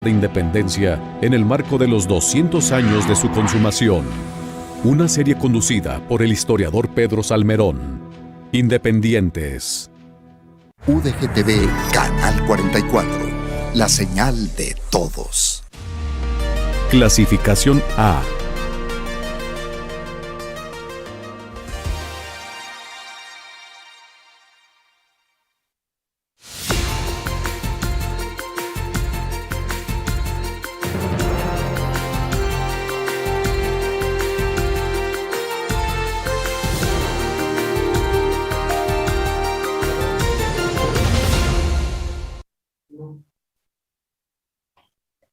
de Independencia en el marco de los 200 años de su consumación. Una serie conducida por el historiador Pedro Salmerón. Independientes. UDGTV, Canal 44. La señal de todos. Clasificación A.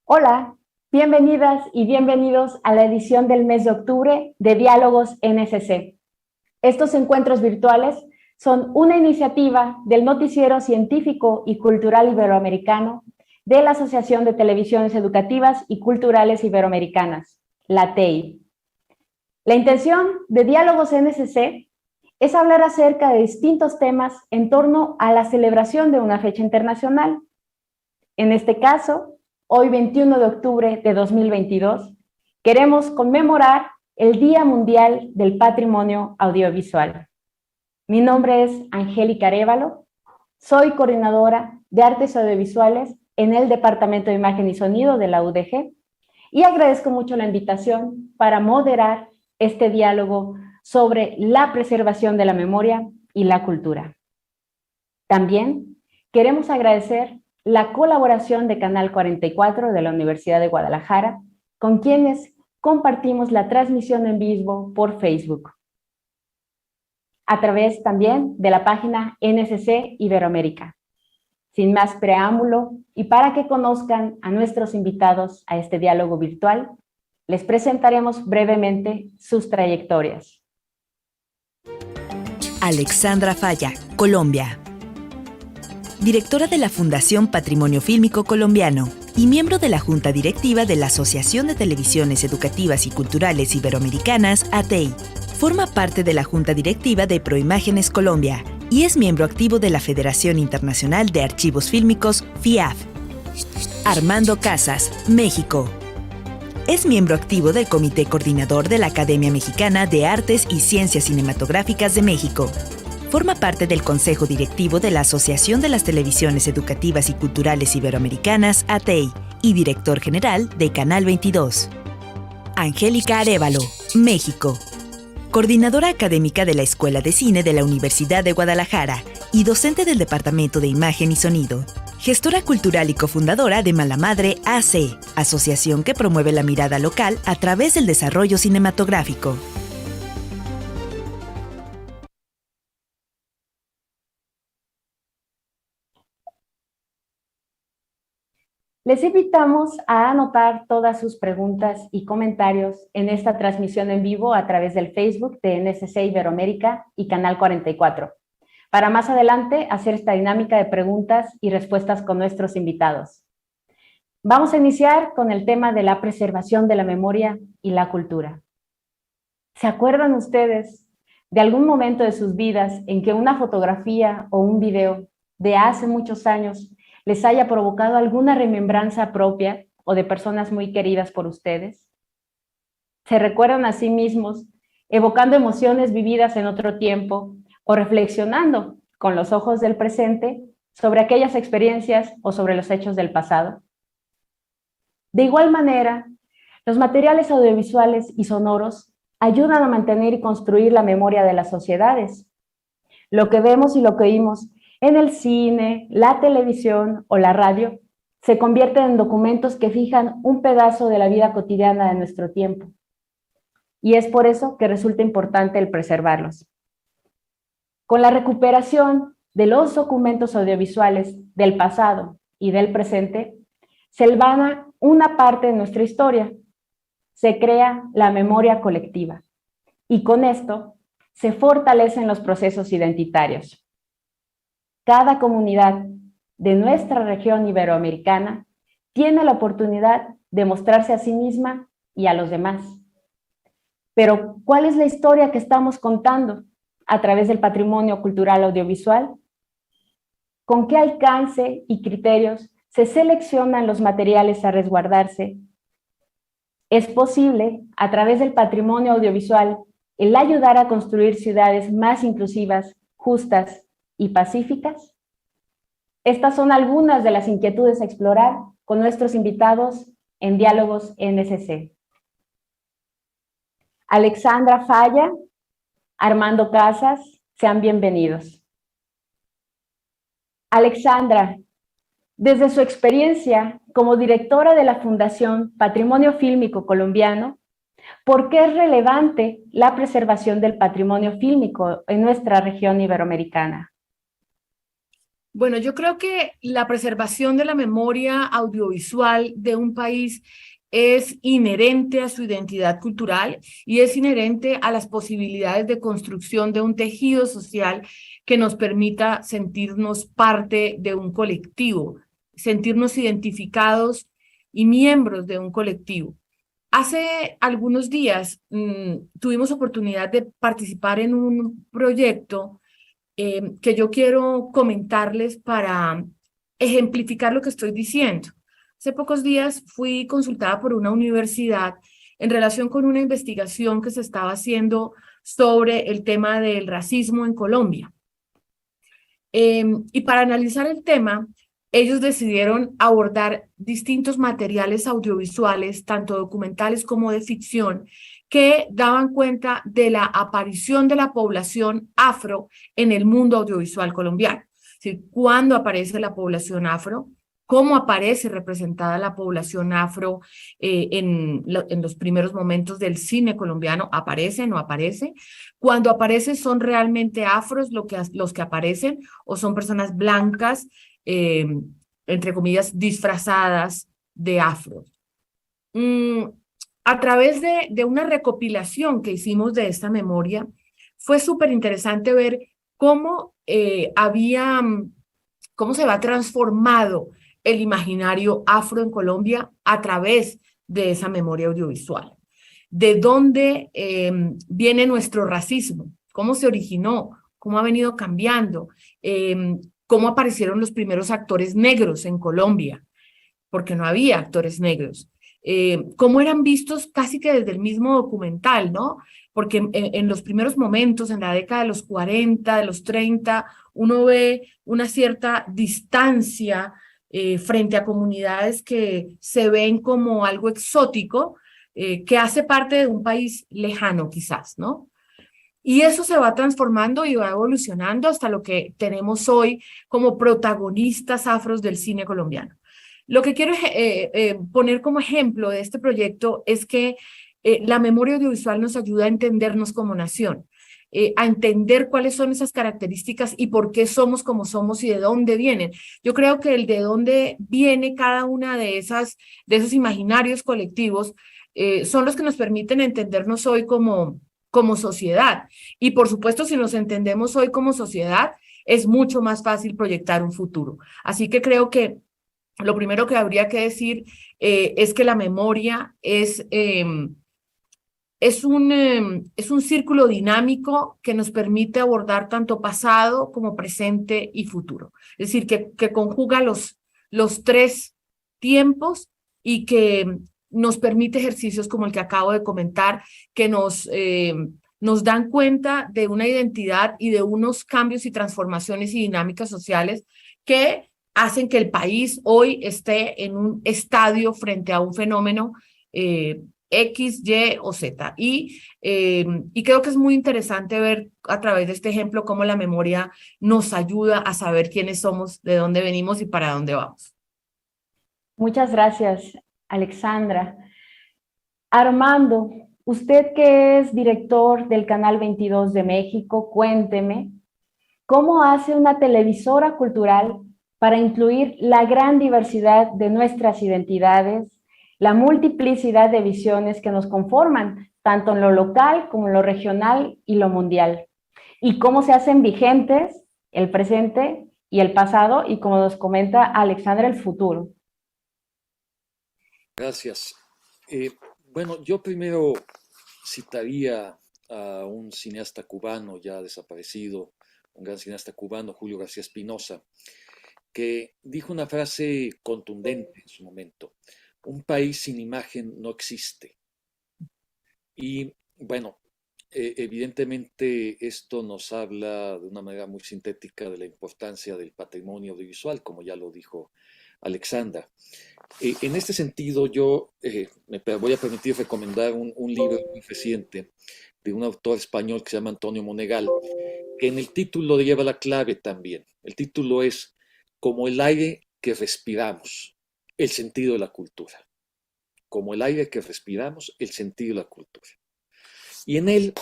Hola, bienvenidas y bienvenidos a la edición del mes de octubre de Diálogos NSC. Estos encuentros virtuales son una iniciativa del Noticiero Científico y Cultural Iberoamericano de la Asociación de Televisiones Educativas y Culturales Iberoamericanas, la TEI. La intención de Diálogos NSC es hablar acerca de distintos temas en torno a la celebración de una fecha internacional. En este caso, hoy 21 de octubre de 2022, queremos conmemorar el Día Mundial del Patrimonio Audiovisual. Mi nombre es Angélica Arévalo, soy coordinadora de Artes Audiovisuales en el Departamento de Imagen y Sonido de la UDG y agradezco mucho la invitación para moderar este diálogo sobre la preservación de la memoria y la cultura. También queremos agradecer la colaboración de Canal 44 de la Universidad de Guadalajara, con quienes compartimos la transmisión en vivo por Facebook, a través también de la página NSC Iberoamérica. Sin más preámbulo, y para que conozcan a nuestros invitados a este diálogo virtual, les presentaremos brevemente sus trayectorias. Alexandra Falla, Colombia. Directora de la Fundación Patrimonio Fílmico Colombiano y miembro de la Junta Directiva de la Asociación de Televisiones Educativas y Culturales Iberoamericanas, ATEI. Forma parte de la Junta Directiva de Proimágenes Colombia y es miembro activo de la Federación Internacional de Archivos Fílmicos, FIAF. Armando Casas, México. Es miembro activo del Comité Coordinador de la Academia Mexicana de Artes y Ciencias Cinematográficas de México. Forma parte del Consejo Directivo de la Asociación de las Televisiones Educativas y Culturales Iberoamericanas, ATEI, y director general de Canal 22. Angélica Arévalo, México. Coordinadora académica de la Escuela de Cine de la Universidad de Guadalajara y docente del Departamento de Imagen y Sonido. Gestora cultural y cofundadora de Mala Madre AC, asociación que promueve la mirada local a través del desarrollo cinematográfico. Les invitamos a anotar todas sus preguntas y comentarios en esta transmisión en vivo a través del Facebook de NSC Iberoamérica y Canal 44, para más adelante hacer esta dinámica de preguntas y respuestas con nuestros invitados. Vamos a iniciar con el tema de la preservación de la memoria y la cultura. ¿Se acuerdan ustedes de algún momento de sus vidas en que una fotografía o un video de hace muchos años les haya provocado alguna remembranza propia o de personas muy queridas por ustedes? ¿Se recuerdan a sí mismos evocando emociones vividas en otro tiempo o reflexionando con los ojos del presente sobre aquellas experiencias o sobre los hechos del pasado? De igual manera, los materiales audiovisuales y sonoros ayudan a mantener y construir la memoria de las sociedades. Lo que vemos y lo que oímos en el cine, la televisión o la radio se convierten en documentos que fijan un pedazo de la vida cotidiana de nuestro tiempo. Y es por eso que resulta importante el preservarlos. Con la recuperación de los documentos audiovisuales del pasado y del presente, se hilvana una parte de nuestra historia. Se crea la memoria colectiva. Y con esto se fortalecen los procesos identitarios. Cada comunidad de nuestra región iberoamericana tiene la oportunidad de mostrarse a sí misma y a los demás. Pero, ¿cuál es la historia que estamos contando a través del patrimonio cultural audiovisual? ¿Con qué alcance y criterios se seleccionan los materiales a resguardarse. Es posible, a través del patrimonio audiovisual, el ayudar a construir ciudades más inclusivas, justas y pacíficas. Estas son algunas de las inquietudes a explorar con nuestros invitados en Diálogos NSC. Alexandra Falla, Armando Casas, sean bienvenidos. Alexandra, desde su experiencia como directora de la Fundación Patrimonio Fílmico Colombiano, ¿por qué es relevante la preservación del patrimonio fílmico en nuestra región iberoamericana? Bueno, yo creo que la preservación de la memoria audiovisual de un país es inherente a su identidad cultural y es inherente a las posibilidades de construcción de un tejido social que nos permita sentirnos parte de un colectivo, sentirnos identificados y miembros de un colectivo. Hace algunos días tuvimos oportunidad de participar en un proyecto que yo quiero comentarles para ejemplificar lo que estoy diciendo. Hace pocos días fui consultada por una universidad en relación con una investigación que se estaba haciendo sobre el tema del racismo en Colombia. Y para analizar el tema, ellos decidieron abordar distintos materiales audiovisuales, tanto documentales como de ficción, que daban cuenta de la aparición de la población afro en el mundo audiovisual colombiano. Es decir, cuándo aparece la población afro, cómo aparece representada la población afro en los primeros momentos del cine colombiano, ¿aparece, no aparece? Cuando aparece, ¿son realmente afros los que aparecen o son personas blancas, entre comillas, disfrazadas de afros? A través de una recopilación que hicimos de esta memoria, fue súper interesante ver cómo cómo se va transformado el imaginario afro en Colombia a través de esa memoria audiovisual. ¿De dónde viene nuestro racismo? ¿Cómo se originó? ¿Cómo ha venido cambiando? ¿Cómo aparecieron los primeros actores negros en Colombia? Porque no había actores negros. Cómo eran vistos casi que desde el mismo documental, ¿no? Porque en los primeros momentos, en la década de los 40, de los 30, uno ve una cierta distancia frente a comunidades que se ven como algo exótico, que hace parte de un país lejano quizás, ¿no? Y eso se va transformando y va evolucionando hasta lo que tenemos hoy como protagonistas afros del cine colombiano. Lo que quiero poner como ejemplo de este proyecto es que la memoria audiovisual nos ayuda a entendernos como nación, a entender cuáles son esas características y por qué somos como somos y de dónde vienen. Yo creo que el de dónde viene cada una de esos imaginarios colectivos son los que nos permiten entendernos hoy como sociedad. Y por supuesto, si nos entendemos hoy como sociedad, es mucho más fácil proyectar un futuro. Así que creo que lo primero que habría que decir es que la memoria es un círculo dinámico que nos permite abordar tanto pasado como presente y futuro. Es decir, que conjuga los tres tiempos y que nos permite ejercicios como el que acabo de comentar, que nos dan cuenta de una identidad y de unos cambios y transformaciones y dinámicas sociales que hacen que el país hoy esté en un estadio frente a un fenómeno X, Y o Z. Y creo que es muy interesante ver a través de este ejemplo cómo la memoria nos ayuda a saber quiénes somos, de dónde venimos y para dónde vamos. Muchas gracias, Alexandra. Armando, usted que es director del Canal 22 de México, cuénteme, ¿cómo hace una televisora cultural para incluir la gran diversidad de nuestras identidades, la multiplicidad de visiones que nos conforman, tanto en lo local como en lo regional y lo mundial? ¿Y cómo se hacen vigentes el presente y el pasado y, como nos comenta Alexandra, el futuro? Gracias. Bueno, yo primero citaría a un cineasta cubano ya desaparecido, un gran cineasta cubano, Julio García Espinosa, que dijo una frase contundente en su momento: un país sin imagen no existe. Y bueno, evidentemente esto nos habla de una manera muy sintética de la importancia del patrimonio audiovisual, como ya lo dijo Alexandra. En este sentido, yo me voy a permitir recomendar un libro muy reciente de un autor español que se llama Antonio Monegal, que en el título lleva la clave también. El título es Como el aire que respiramos, el sentido de la cultura. Como el aire que respiramos, el sentido de la cultura. Y en él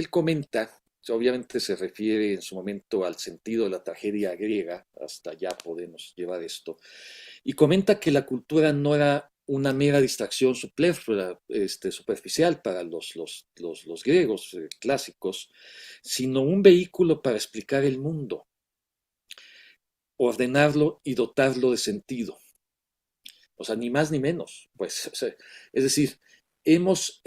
comenta, obviamente se refiere en su momento al sentido de la tragedia griega, hasta allá podemos llevar esto, y comenta que la cultura no era una mera distracción superflua, superficial para los griegos clásicos, sino un vehículo para explicar el mundo, ordenarlo y dotarlo de sentido. O sea, ni más ni menos. Pues, o sea, es decir, hemos,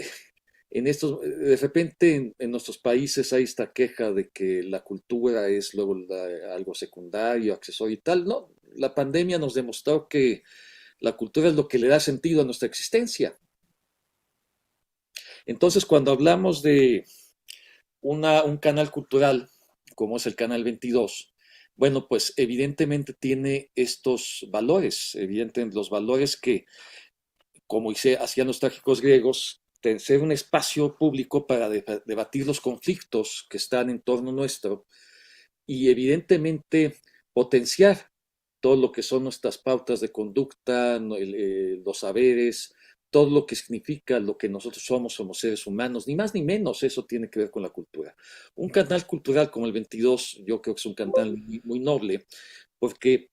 de repente en nuestros países hay esta queja de que la cultura es luego algo secundario, accesorio y tal. No, la pandemia nos demostró que la cultura es lo que le da sentido a nuestra existencia. Entonces, cuando hablamos de un canal cultural, como es el Canal 22, bueno, pues evidentemente tiene estos valores, evidentemente los valores que, como hacían los trágicos griegos, ser un espacio público para debatir los conflictos que están en torno nuestro y evidentemente potenciar todo lo que son nuestras pautas de conducta, los saberes, todo lo que significa lo que nosotros somos como seres humanos, ni más ni menos, eso tiene que ver con la cultura. Un canal cultural como el 22, yo creo que es un canal muy, muy noble, porque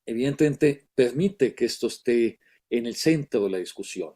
evidentemente permite que esto esté en el centro de la discusión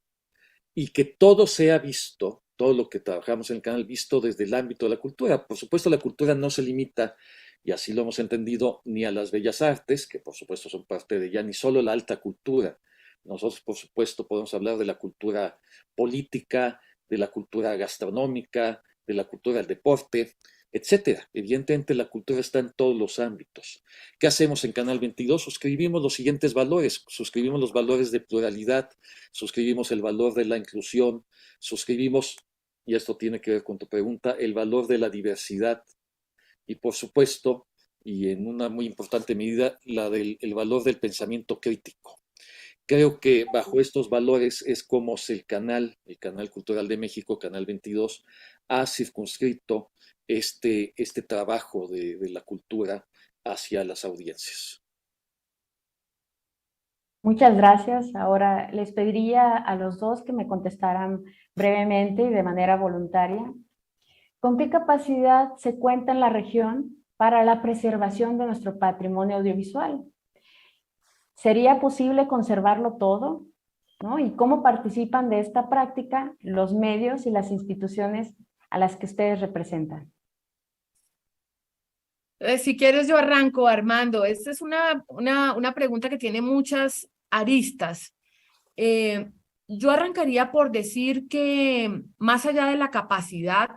y que todo sea visto, todo lo que trabajamos en el canal, visto desde el ámbito de la cultura. Por supuesto, la cultura no se limita, y así lo hemos entendido, ni a las bellas artes, que por supuesto son parte de ella, ni solo la alta cultura. Nosotros, por supuesto, podemos hablar de la cultura política, de la cultura gastronómica, de la cultura del deporte, etcétera. Evidentemente, la cultura está en todos los ámbitos. ¿Qué hacemos en Canal 22? Suscribimos los siguientes valores. Suscribimos los valores de pluralidad, suscribimos el valor de la inclusión, suscribimos, y esto tiene que ver con tu pregunta, el valor de la diversidad y, por supuesto, y en una muy importante medida, el valor del pensamiento crítico. Creo que bajo estos valores es como el Canal Cultural de México, Canal 22, ha circunscrito este trabajo de la cultura hacia las audiencias. Muchas gracias. Ahora les pediría a los dos que me contestaran brevemente y de manera voluntaria. ¿Con qué capacidad se cuenta en la región para la preservación de nuestro patrimonio audiovisual? ¿Sería posible conservarlo todo? ¿No? ¿Y cómo participan de esta práctica los medios y las instituciones a las que ustedes representan? Si quieres yo arranco, Armando. Esta es una pregunta que tiene muchas aristas. Yo arrancaría por decir que más allá de la capacidad,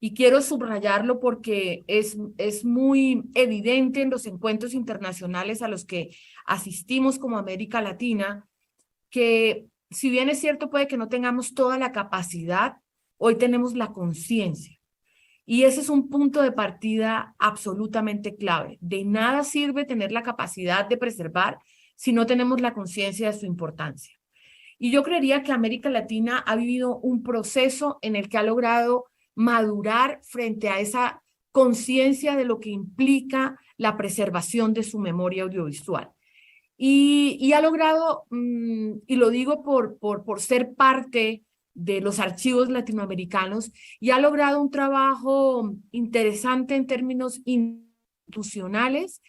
y quiero subrayarlo porque es muy evidente en los encuentros internacionales a los que asistimos como América Latina, que si bien es cierto puede que no tengamos toda la capacidad, hoy tenemos la conciencia. Y ese es un punto de partida absolutamente clave. De nada sirve tener la capacidad de preservar si no tenemos la conciencia de su importancia. Y yo creería que América Latina ha vivido un proceso en el que ha logrado madurar frente a esa conciencia de lo que implica la preservación de su memoria audiovisual. Y ha logrado, y lo digo por ser parte de los archivos latinoamericanos, y ha logrado un trabajo interesante en términos institucionales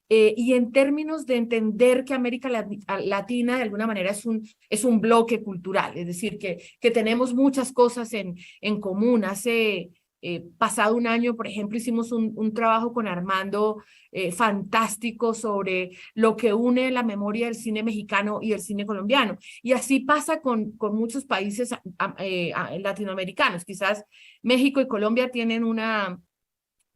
y en términos de entender que América Latina de alguna manera es un bloque cultural, es decir, que tenemos muchas cosas en común. Hace pasado un año, por ejemplo, hicimos un trabajo con Armando fantástico sobre lo que une la memoria del cine mexicano y el cine colombiano. Y así pasa con muchos países latinoamericanos. Quizás México y Colombia tienen una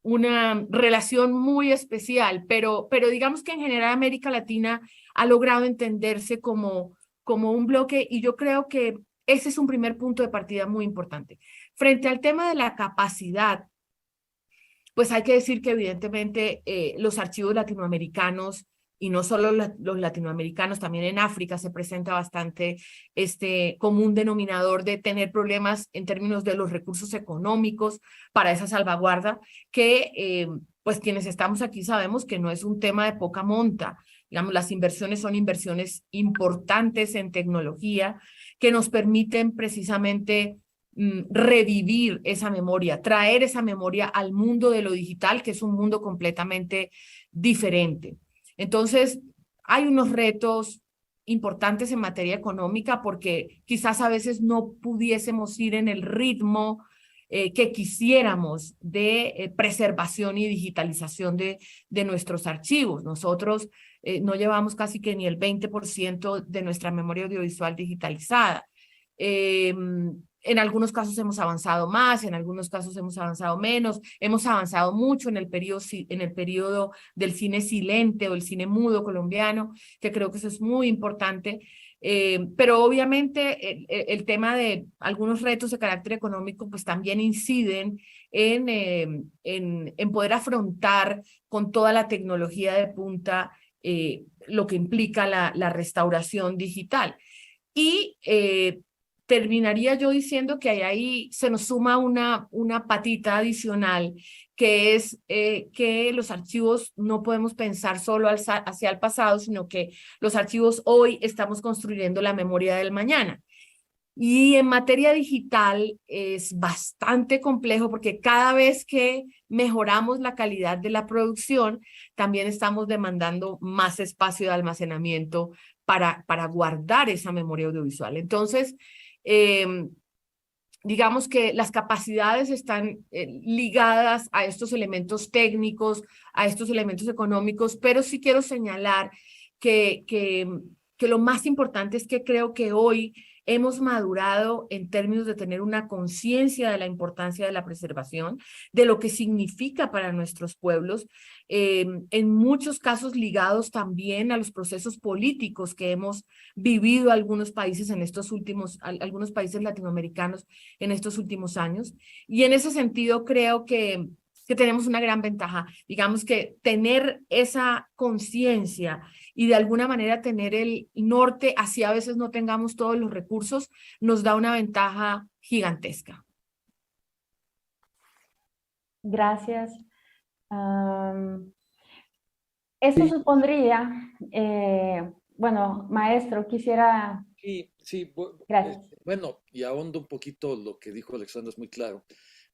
una relación muy especial, pero digamos que en general América Latina ha logrado entenderse como un bloque, y yo creo que ese es un primer punto de partida muy importante. Frente al tema de la capacidad, pues hay que decir que evidentemente los archivos latinoamericanos, y no solo los latinoamericanos, también en África se presenta bastante este común denominador de tener problemas en términos de los recursos económicos para esa salvaguarda, que pues quienes estamos aquí sabemos que no es un tema de poca monta. Digamos, las inversiones son inversiones importantes en tecnología que nos permiten precisamente revivir esa memoria, traer esa memoria al mundo de lo digital, que es un mundo completamente diferente. Entonces, hay unos retos importantes en materia económica porque quizás a veces no pudiésemos ir en el ritmo que quisiéramos de preservación y digitalización de nuestros archivos. Nosotros no llevamos casi que ni el 20% de nuestra memoria audiovisual digitalizada. En algunos casos hemos avanzado más, en algunos casos hemos avanzado menos, hemos avanzado mucho en el periodo del cine silente o el cine mudo colombiano, que creo que eso es muy importante. Pero obviamente el tema de algunos retos de carácter económico pues también inciden en poder afrontar con toda la tecnología de punta lo que implica la restauración digital. Y terminaría yo diciendo que ahí se nos suma una patita adicional, que es que los archivos no podemos pensar solo hacia el pasado, sino que los archivos hoy estamos construyendo la memoria del mañana. Y en materia digital es bastante complejo porque cada vez que mejoramos la calidad de la producción, también estamos demandando más espacio de almacenamiento para guardar esa memoria audiovisual. Entonces, digamos que las capacidades están ligadas a estos elementos técnicos, a estos elementos económicos, pero sí quiero señalar que lo más importante es que creo que hoy hemos madurado en términos de tener una conciencia de la importancia de la preservación, de lo que significa para nuestros pueblos, en muchos casos ligados también a los procesos políticos que hemos vivido algunos países algunos países latinoamericanos en estos últimos años. Y en ese sentido creo que tenemos una gran ventaja, digamos que tener esa conciencia y de alguna manera tener el norte, así a veces no tengamos todos los recursos, nos da una ventaja gigantesca. Gracias. Eso supondría, bueno, maestro, quisiera... Sí, Gracias. bueno, y ahondo un poquito lo que dijo Alexandra, es muy claro.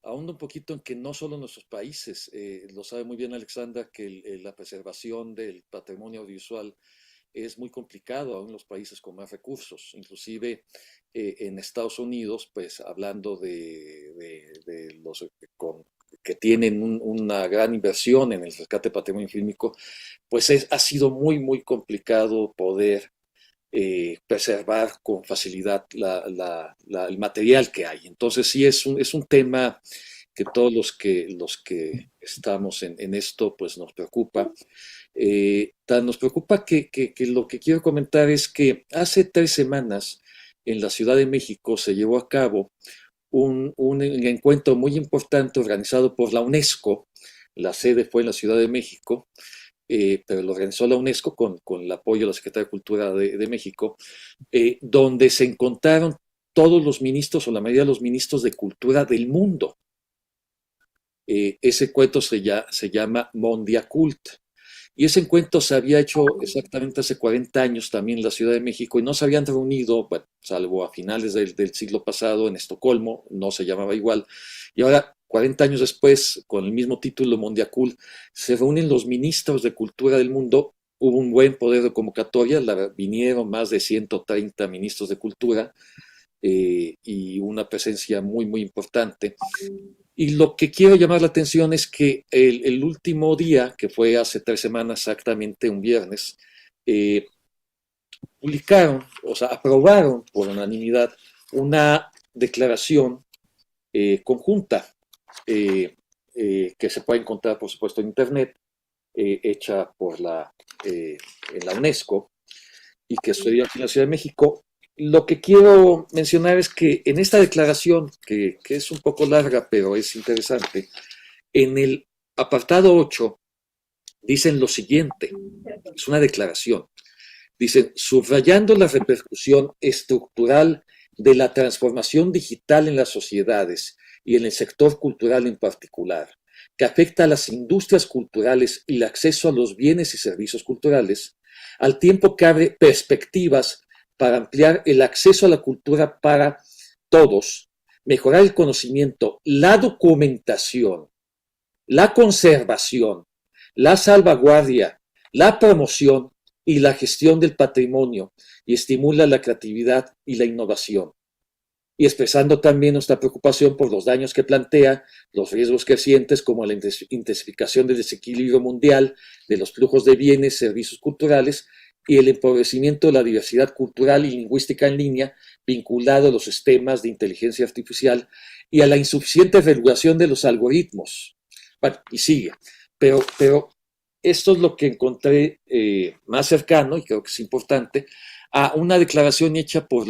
Ahondo un poquito en que no solo nuestros países, lo sabe muy bien Alexandra, que la preservación del patrimonio audiovisual es muy complicado aún en los países con más recursos. Inclusive en Estados Unidos, pues hablando de los que tienen una gran inversión en el rescate de patrimonio fílmico, pues ha sido muy, muy complicado poder preservar con facilidad el material que hay. Entonces sí es un tema que todos los que estamos en esto pues nos preocupa. Nos preocupa que lo que quiero comentar es que hace 3 semanas en la Ciudad de México se llevó a cabo un encuentro muy importante organizado por la UNESCO. La sede fue en la Ciudad de México, pero lo organizó la UNESCO con el apoyo de la Secretaría de Cultura de México, donde se encontraron todos los ministros o la mayoría de los ministros de cultura del mundo. Ese encuentro se llama Mondiacult. Y ese encuentro se había hecho exactamente hace 40 años también en la Ciudad de México y no se habían reunido, bueno, salvo a finales del siglo pasado en Estocolmo, no se llamaba igual. Y ahora, 40 años después, con el mismo título Mondiacult, se reúnen los ministros de cultura del mundo. Hubo un buen poder de convocatoria, vinieron más de 130 ministros de cultura y una presencia muy, muy importante. Y lo que quiero llamar la atención es que el último día, que fue hace 3 semanas exactamente, un viernes, publicaron, o sea, aprobaron por unanimidad una declaración conjunta que se puede encontrar, por supuesto, en Internet, hecha por en la UNESCO y que sucedió aquí en la Ciudad de México. Lo que quiero mencionar es que en esta declaración, que es un poco larga, pero es interesante, en el apartado 8 dicen lo siguiente, es una declaración, dicen, subrayando la repercusión estructural de la transformación digital en las sociedades y en el sector cultural en particular, que afecta a las industrias culturales y el acceso a los bienes y servicios culturales, al tiempo que abre perspectivas para ampliar el acceso a la cultura para todos, mejorar el conocimiento, la documentación, la conservación, la salvaguardia, la promoción y la gestión del patrimonio y estimula la creatividad y la innovación. Y expresando también nuestra preocupación por los daños que plantea, los riesgos crecientes como la intensificación del desequilibrio mundial, de los flujos de bienes, servicios culturales y el empobrecimiento de la diversidad cultural y lingüística en línea vinculado a los sistemas de inteligencia artificial y a la insuficiente regulación de los algoritmos. Bueno, y sigue. Pero esto es lo que encontré más cercano, y creo que es importante, a una declaración hecha por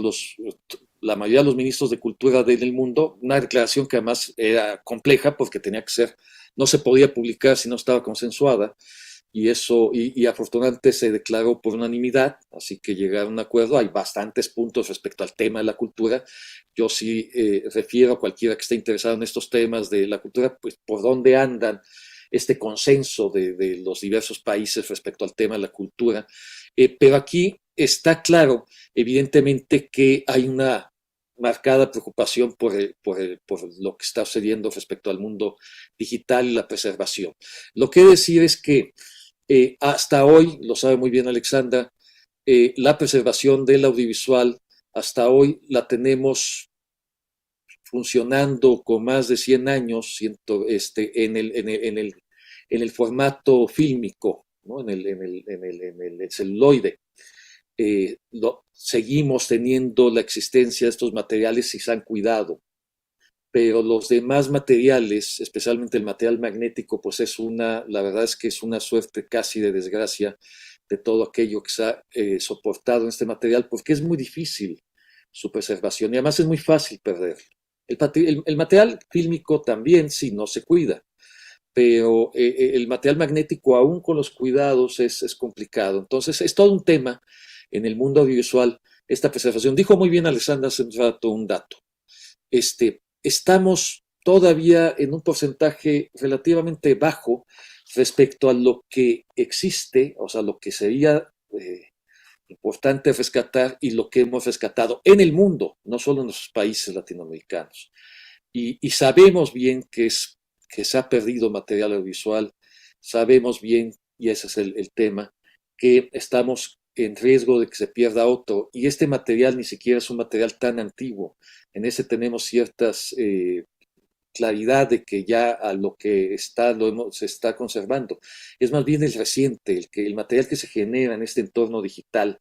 la mayoría de los ministros de cultura del mundo, una declaración que además era compleja porque tenía que ser, no se podía publicar si no estaba consensuada, y afortunadamente se declaró por unanimidad, así que llegaron a un acuerdo. Hay bastantes puntos respecto al tema de la cultura. Yo sí refiero a cualquiera que esté interesado en estos temas de la cultura, pues por dónde andan este consenso de los diversos países respecto al tema de la cultura. Pero aquí está claro, evidentemente, que hay una marcada preocupación por lo que está sucediendo respecto al mundo digital y la preservación. Lo que decir es que hasta hoy, lo sabe muy bien Alexandra, la preservación del audiovisual, hasta hoy la tenemos funcionando con más de 100 años en el formato fílmico, ¿no? en el celuloide. Seguimos teniendo la existencia de estos materiales y se han cuidado, pero los demás materiales, especialmente el material magnético, pues la verdad es que es una suerte casi de desgracia de todo aquello que se ha soportado en este material, porque es muy difícil su preservación y además es muy fácil perderlo. El material fílmico también, sí, no se cuida, pero el material magnético, aún con los cuidados, es complicado. Entonces, es todo un tema en el mundo audiovisual, esta preservación. Dijo muy bien Alexandra hace un rato un dato. Estamos todavía en un porcentaje relativamente bajo respecto a lo que existe, o sea, lo que sería importante rescatar y lo que hemos rescatado en el mundo, no solo en los países latinoamericanos. Y sabemos bien que se ha perdido material audiovisual, sabemos bien, y ese es el tema, que estamos en riesgo de que se pierda otro, y este material ni siquiera es un material tan antiguo. En ese tenemos ciertas claridad de que ya a lo que se está conservando. Es más bien el reciente, el material que se genera en este entorno digital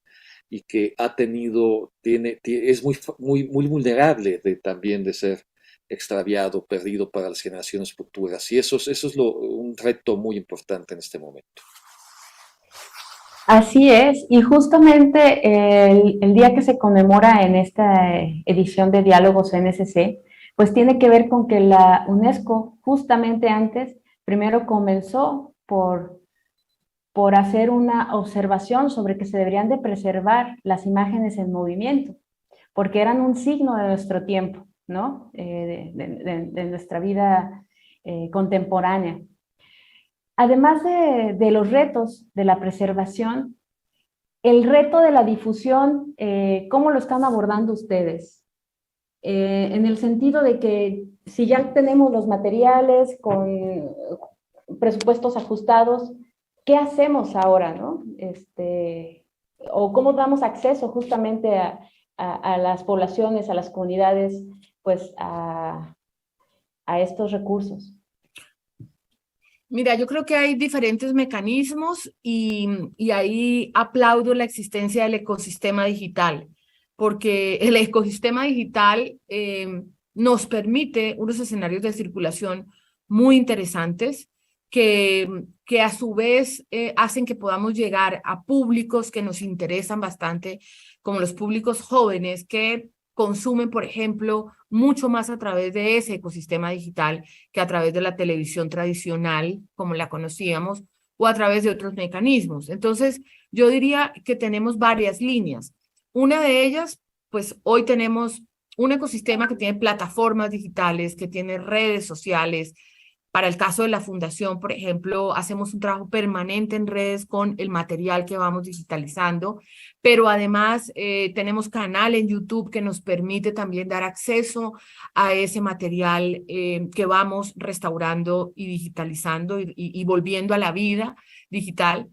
y que ha tenido, es muy vulnerable también de ser extraviado, perdido para las generaciones futuras. Y eso es un reto muy importante en este momento. Así es, y justamente el día que se conmemora en esta edición de Diálogos NSC, pues tiene que ver con que la UNESCO justamente antes, primero comenzó por hacer una observación sobre que se deberían de preservar las imágenes en movimiento, porque eran un signo de nuestro tiempo, ¿no? De nuestra vida contemporánea. Además de los retos de la preservación, el reto de la difusión, ¿cómo lo están abordando ustedes? En el sentido de que si ya tenemos los materiales con presupuestos ajustados, ¿qué hacemos ahora, no? O cómo damos acceso justamente a las poblaciones, a las comunidades, pues a estos recursos. Mira, yo creo que hay diferentes mecanismos y ahí aplaudo la existencia del ecosistema digital, porque el ecosistema digital nos permite unos escenarios de circulación muy interesantes que a su vez hacen que podamos llegar a públicos que nos interesan bastante, como los públicos jóvenes que consumen, por ejemplo, mucho más a través de ese ecosistema digital que a través de la televisión tradicional, como la conocíamos, o a través de otros mecanismos. Entonces, yo diría que tenemos varias líneas. Una de ellas, pues hoy tenemos un ecosistema que tiene plataformas digitales, que tiene redes sociales. Para el caso de la fundación, por ejemplo, hacemos un trabajo permanente en redes con el material que vamos digitalizando, pero además tenemos canal en YouTube que nos permite también dar acceso a ese material que vamos restaurando y digitalizando y volviendo a la vida digital.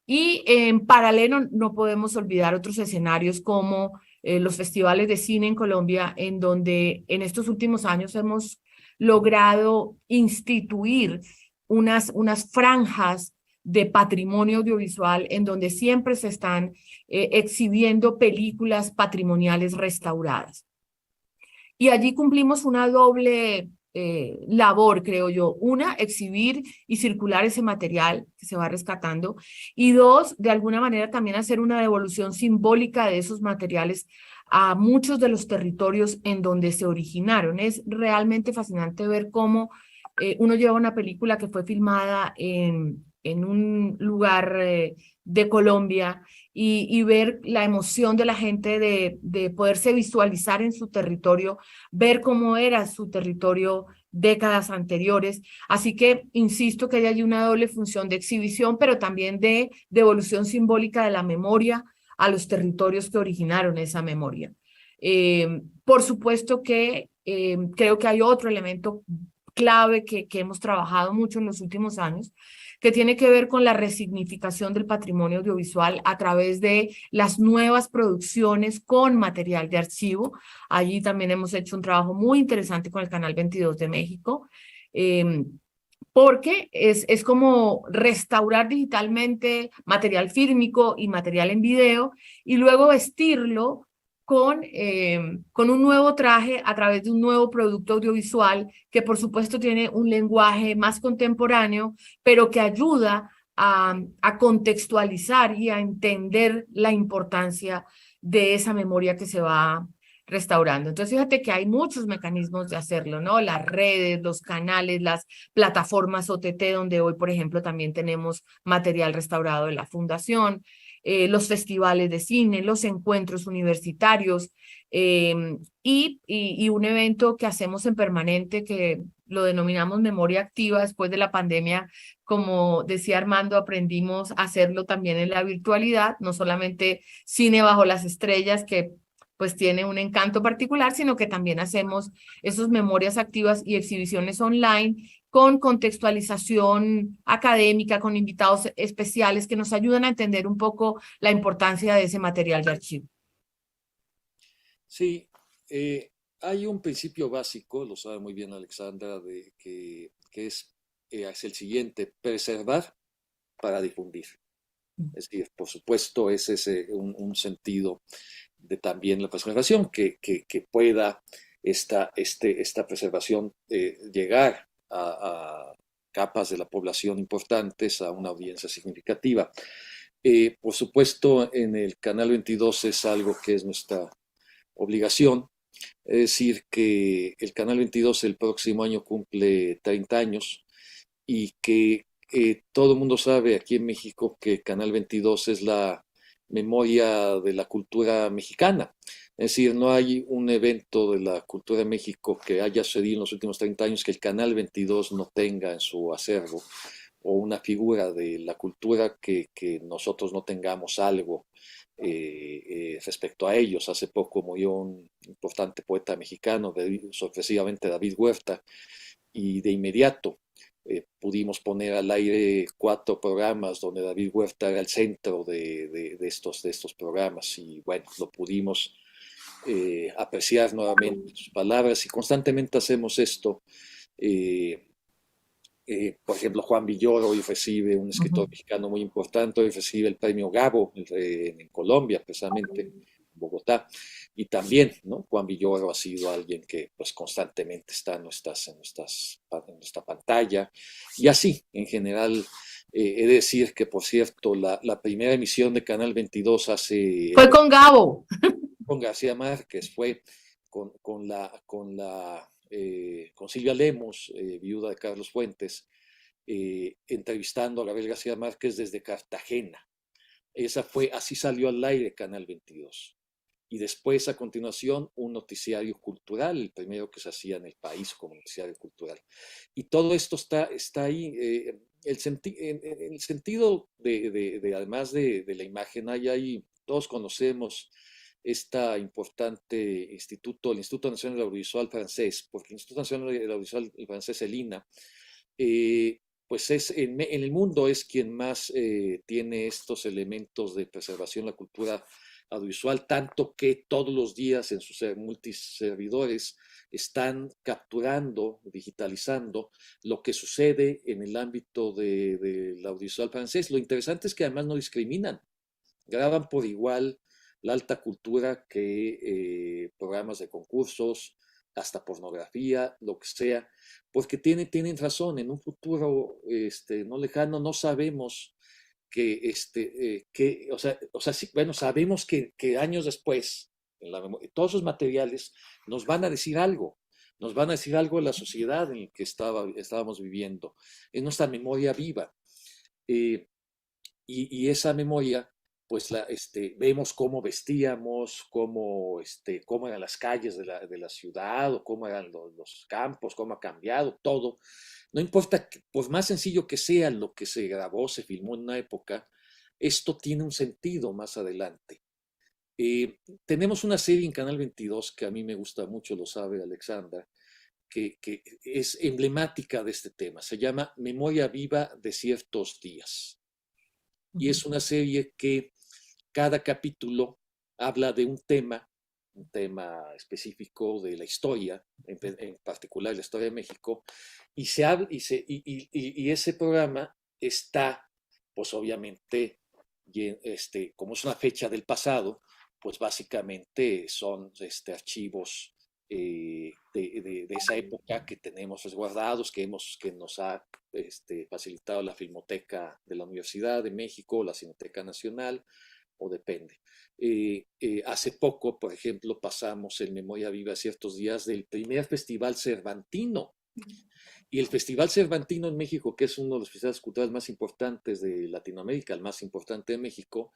Y en paralelo no podemos olvidar otros escenarios como los festivales de cine en Colombia, en donde en estos últimos años hemos logrado instituir unas franjas de patrimonio audiovisual en donde siempre se están exhibiendo películas patrimoniales restauradas. Y allí cumplimos una doble labor, creo yo. Una, exhibir y circular ese material que se va rescatando. Y dos, de alguna manera también hacer una devolución simbólica de esos materiales a muchos de los territorios en donde se originaron. Es realmente fascinante ver cómo uno lleva una película que fue filmada en un lugar de Colombia y ver la emoción de la gente de poderse visualizar en su territorio, ver cómo era su territorio décadas anteriores. Así que insisto que hay allí una doble función de exhibición, pero también de devolución simbólica de la memoria a los territorios que originaron esa memoria. Por supuesto que creo que hay otro elemento clave que hemos trabajado mucho en los últimos años, que tiene que ver con la resignificación del patrimonio audiovisual a través de las nuevas producciones con material de archivo. Allí también hemos hecho un trabajo muy interesante con el Canal 22 de México, porque es como restaurar digitalmente material fílmico y material en video y luego vestirlo con un nuevo traje a través de un nuevo producto audiovisual que por supuesto tiene un lenguaje más contemporáneo, pero que ayuda a contextualizar y a entender la importancia de esa memoria que se va restaurando. Entonces, fíjate que hay muchos mecanismos de hacerlo, ¿no? Las redes, los canales, las plataformas OTT, donde hoy, por ejemplo, también tenemos material restaurado de la Fundación, los festivales de cine, los encuentros universitarios y un evento que hacemos en permanente que lo denominamos Memoria Activa después de la pandemia. Como decía Armando, aprendimos a hacerlo también en la virtualidad, no solamente Cine Bajo las Estrellas, que pues tiene un encanto particular, sino que también hacemos esos memorias activas y exhibiciones online con contextualización académica, con invitados especiales que nos ayudan a entender un poco la importancia de ese material de archivo. Sí, hay un principio básico, lo sabe muy bien Alexandra, que es el siguiente: preservar para difundir. Es decir, por supuesto, ese es un sentido de también la preservación, que pueda esta preservación llegar a capas de la población importantes, a una audiencia significativa. Por supuesto, en el Canal 22 es algo que es nuestra obligación. Es decir, que el Canal 22 el próximo año cumple 30 años y que todo el mundo sabe aquí en México que Canal 22 es la memoria de la cultura mexicana. Es decir, no hay un evento de la cultura de México que haya sucedido en los últimos 30 años que el Canal 22 no tenga en su acervo, o una figura de la cultura que nosotros no tengamos algo respecto a ellos. Hace poco murió un importante poeta mexicano, sorpresivamente David Huerta, y de inmediato pudimos poner al aire 4 programas donde David Huerta era el centro de estos programas, y bueno, lo pudimos apreciar nuevamente sus palabras, y constantemente hacemos esto. Por ejemplo, Juan Villoro hoy recibe, un escritor mexicano muy importante, hoy recibe el premio Gabo en Colombia, precisamente en Bogotá. Y también, ¿no? Juan Villoro ha sido alguien que pues constantemente está en nuestra pantalla. Y así, en general, he de decir que, por cierto, la primera emisión de Canal 22 Fue con Gabo. con García Márquez, fue con Silvia Lemos, viuda de Carlos Fuentes, entrevistando a Gabriel García Márquez desde Cartagena. Así salió al aire Canal 22. Y después, a continuación, un noticiario cultural, el primero que se hacía en el país como noticiario cultural. Y todo esto está ahí. En el sentido además de la imagen, todos conocemos este importante instituto, el Instituto Nacional del Audiovisual francés, porque el Instituto Nacional del Audiovisual francés, el INA, pues en el mundo es quien más tiene estos elementos de preservación de la cultura audiovisual, tanto que todos los días en sus multiservidores están capturando, digitalizando lo que sucede en el ámbito del audiovisual francés. Lo interesante es que además no discriminan, graban por igual la alta cultura que programas de concursos, hasta pornografía, lo que sea, porque tienen razón, en un futuro no lejano no sabemos sí, bueno, sabemos que años después, todos esos materiales nos van a decir algo, de la sociedad en la que estábamos viviendo, en nuestra memoria viva. Y esa memoria, pues vemos cómo vestíamos, cómo eran las calles de la ciudad, o cómo eran los campos, cómo ha cambiado todo. No importa, por más sencillo que sea lo que se grabó, se filmó en una época, esto tiene un sentido más adelante. Tenemos una serie en Canal 22 que a mí me gusta mucho, lo sabe Alexandra, que es emblemática de este tema. Se llama Memoria Viva de Ciertos Días. Y es una serie que cada capítulo habla de un tema específico de la historia, en particular la historia de México, y ese programa está, pues obviamente, como es una fecha del pasado, pues básicamente son archivos de esa época que tenemos resguardados, que nos ha facilitado la Filmoteca de la Universidad de México, la Cineteca Nacional, o depende. Hace poco, por ejemplo, pasamos en Memoria Viva ciertos días del primer Festival Cervantino. Y el Festival Cervantino en México, que es uno de los festivales culturales más importantes de Latinoamérica, el más importante de México,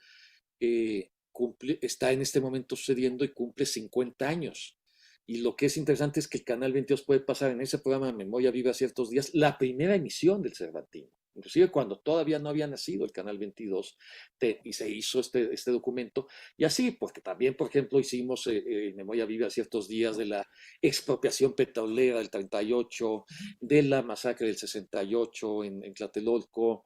está en este momento sucediendo y cumple 50 años. Y lo que es interesante es que el Canal 22 puede pasar en ese programa Memoria Viva ciertos días la primera emisión del Cervantino. Inclusive cuando todavía no había nacido el Canal 22 y se hizo este documento. Y así, porque también, por ejemplo, hicimos Memoria Viva ciertos días de la expropiación petrolera del 38, de la masacre del 68 en Tlatelolco,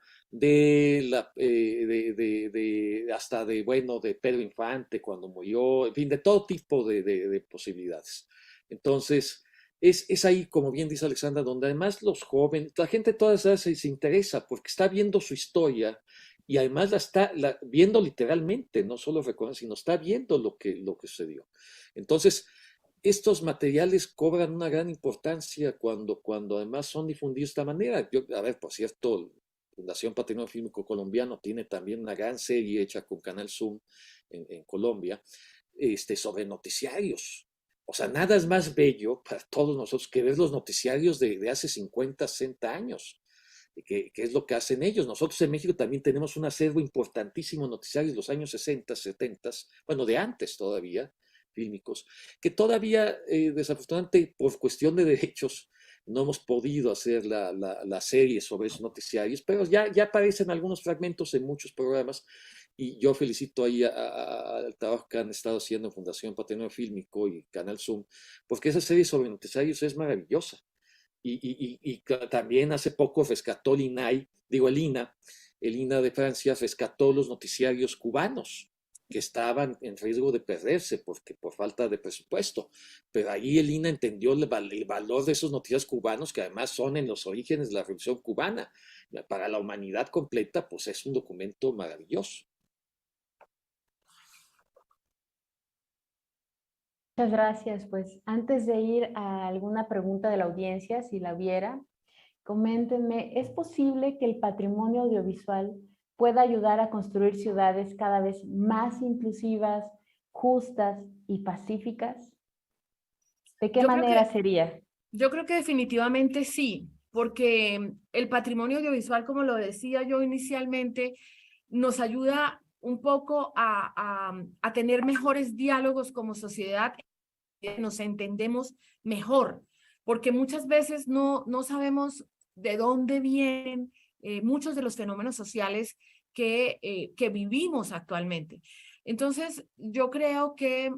hasta de Pedro Infante cuando murió, en fin, de todo tipo de posibilidades. Entonces, es ahí, como bien dice Alexandra, donde además los jóvenes, la gente de todas edades se interesa porque está viendo su historia y además la está viendo literalmente, no solo reconoce, sino está viendo lo que sucedió. Entonces, estos materiales cobran una gran importancia cuando además son difundidos de esta manera. Por cierto, Fundación Patrimonio Fílmico Colombiano tiene también una gran serie hecha con Canal Zoom en Colombia, sobre noticiarios. O sea, nada es más bello para todos nosotros que ver los noticiarios de hace 50, 60 años, que es lo que hacen ellos. Nosotros en México también tenemos un acervo importantísimo de noticiarios de los años 60, 70, bueno, de antes todavía, fílmicos, que todavía, desafortunadamente, por cuestión de derechos, no hemos podido hacer la serie sobre esos noticiarios, pero ya aparecen algunos fragmentos en muchos programas. Y yo felicito ahí al trabajo que han estado haciendo en Fundación Patrimonio Fílmico y Canal Zoom, porque esa serie sobre noticiarios es maravillosa. Y también hace poco rescató el INA de Francia rescató los noticiarios cubanos que estaban en riesgo de perderse por falta de presupuesto. Pero ahí el INA entendió el valor de esos noticiarios cubanos, que además son en los orígenes de la Revolución Cubana. Para la humanidad completa, pues es un documento maravilloso. Muchas gracias. Pues antes de ir a alguna pregunta de la audiencia, si la hubiera, coméntenme, ¿es posible que el patrimonio audiovisual pueda ayudar a construir ciudades cada vez más inclusivas, justas y pacíficas? ¿De qué Yo creo manera que, sería? yo creo que definitivamente sí, porque el patrimonio audiovisual, como lo decía yo inicialmente, nos ayuda un poco a tener mejores diálogos como sociedad, nos entendemos mejor, porque muchas veces no sabemos de dónde vienen muchos de los fenómenos sociales que vivimos actualmente. Entonces, yo creo que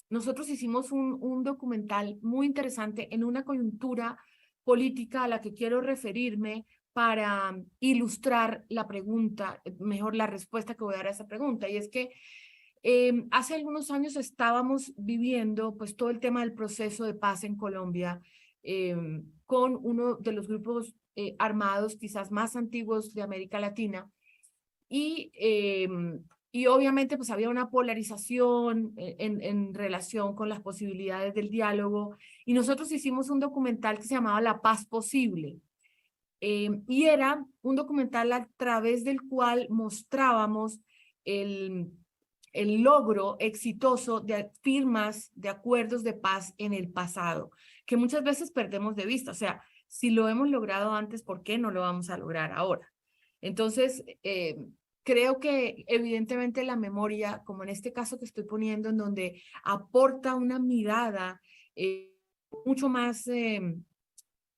nosotros hicimos un documental muy interesante en una coyuntura política a la que quiero referirme para ilustrar la pregunta, mejor la respuesta que voy a dar a esa pregunta, y es que hace algunos años estábamos viviendo pues todo el tema del proceso de paz en Colombia con uno de los grupos armados quizás más antiguos de América Latina y, eh, y obviamente pues había una polarización en relación con las posibilidades del diálogo y nosotros hicimos un documental que se llamaba La Paz Posible. Y era un documental a través del cual mostrábamos el, el logro exitoso de firmas de acuerdos de paz en el pasado, que muchas veces perdemos de vista. O sea, si lo hemos logrado antes, ¿por qué no lo vamos a lograr ahora? Entonces, creo que evidentemente la memoria, como en este caso que estoy poniendo, en donde aporta una mirada mucho más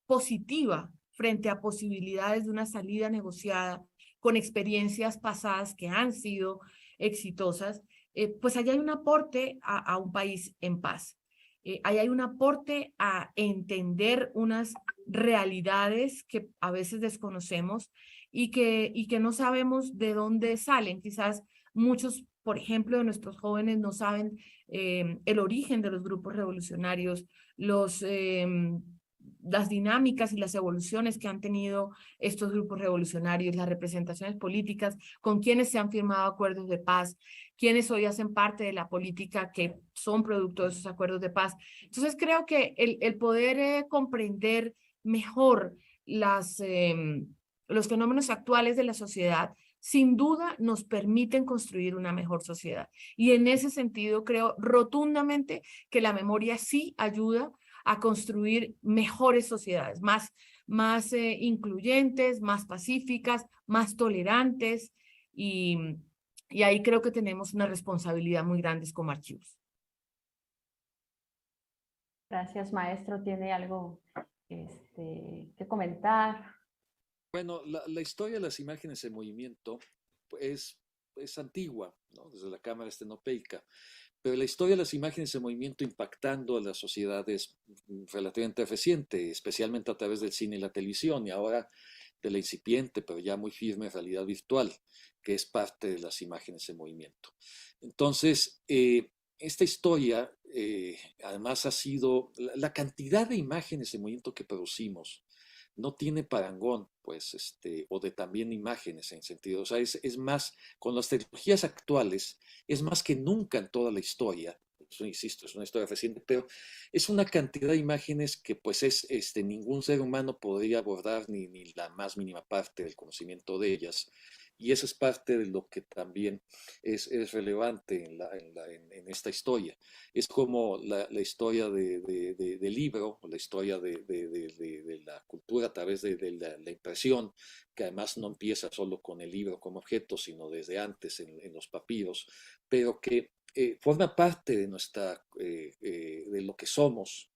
positiva frente a posibilidades de una salida negociada con experiencias pasadas que han sido exitosas, pues allá hay un aporte a un país en paz. Ahí hay un aporte a entender unas realidades que a veces desconocemos y que no sabemos de dónde salen. Quizás muchos, por ejemplo, de nuestros jóvenes no saben el origen de los grupos revolucionarios, las dinámicas y las evoluciones que han tenido estos grupos revolucionarios, las representaciones políticas, con quienes se han firmado acuerdos de paz, quienes hoy hacen parte de la política que son producto de esos acuerdos de paz. Entonces creo que el poder comprender mejor los fenómenos actuales de la sociedad sin duda nos permiten construir una mejor sociedad. Y en ese sentido creo rotundamente que la memoria sí ayuda a construir mejores sociedades, más incluyentes, más pacíficas, más tolerantes y ahí creo que tenemos una responsabilidad muy grande como archivos. Gracias, maestro. ¿Tiene algo que comentar? Bueno, la historia de las imágenes en movimiento es antigua, ¿no? Desde la cámara estenopeica, pero la historia de las imágenes en movimiento impactando a las sociedades relativamente reciente, especialmente a través del cine y la televisión, y ahora de la incipiente, pero ya muy firme realidad virtual, que es parte de las imágenes en movimiento. Entonces, esta historia, además ha sido, la cantidad de imágenes en movimiento que producimos, no tiene parangón, pues, o de también imágenes en sentido, o sea, es más, con las tecnologías actuales, es más que nunca en toda la historia, eso, insisto, es una historia reciente, pero es una cantidad de imágenes que pues ningún ser humano podría abordar ni la más mínima parte del conocimiento de ellas. Y eso es parte de lo que también es relevante en esta historia. Es como la historia del libro, o la historia de la cultura a través de la impresión, que además no empieza solo con el libro como objeto, sino desde antes en los papiros, pero que forma parte de de lo que somos,